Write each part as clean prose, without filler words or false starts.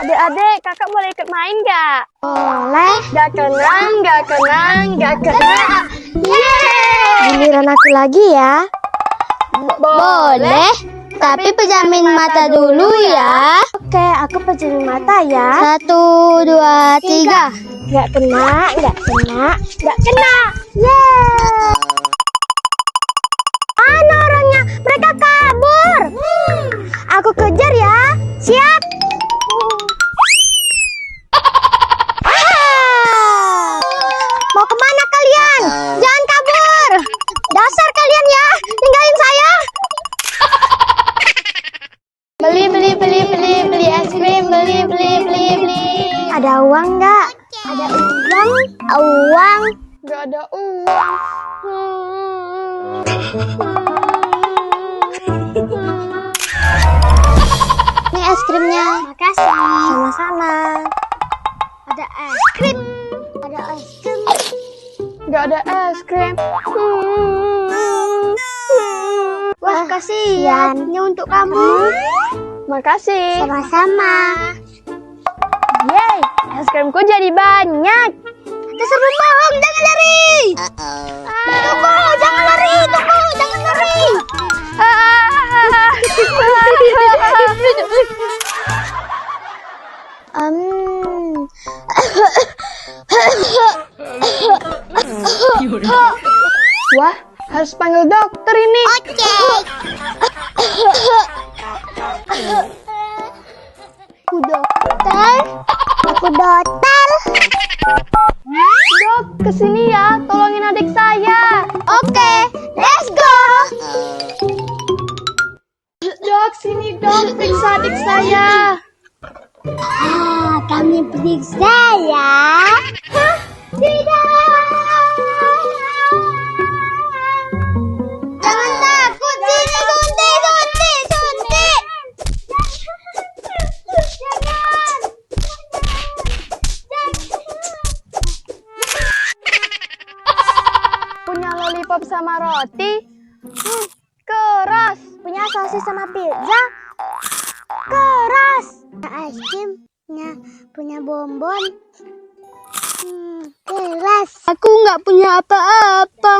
Adik-adik, kakak boleh ikut main nggak? Boleh. Nggak kenang, nggak kenang, nggak kenang. Yeay! Giliran aku lagi ya. Boleh. Tapi pejamin mata dulu ya. Oke, aku pejamin mata ya. 1, 2, 3. Nggak kena, nggak kena, nggak kena. Yeay. Mana orangnya? Mereka kabur. Aku kejar ya. Siap. Mau kemana kalian? Jangan kabur. Dasar kalian ya. Tinggalin saya. Beli es krim. Beli. Ada uang nggak? Ada uang? Uang? Nggak ada uang. Ini es krimnya. Makasih. Sama-sama. Ada es krim. Ada es krim. Nggak ada es krim. Wah, kasihan. Ini untuk kamu. Makasih. Sama-sama. Yeay, es krimku jadi banyak. Dasar pembohong, jangan lari. Tunggu, jangan lari. Tunggu, jangan lari. Wah, harus panggil dokter ini. Aku dokter. Dok, kesini ya, tolongin adik saya. Oke, let's go. Dok, sini dok, periksa adik saya. Kami periksa ya. Hah? Tidak. Jangan takut, sini suntik. Jangan. Punya lollipop sama roti? Keras. Punya sosis sama pizza? Keras. Es krim? Punya bonbon? Keras. Aku nggak punya apa-apa.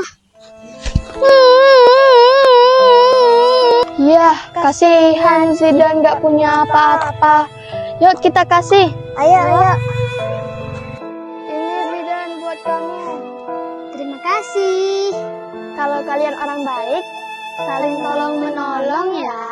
Yah, kasihan Zidan nggak punya apa-apa. Yuk kita kasih. Ayo. Ini Zidan buat kamu. Terima kasih. Kalau kalian orang baik, saling tolong menolong ya.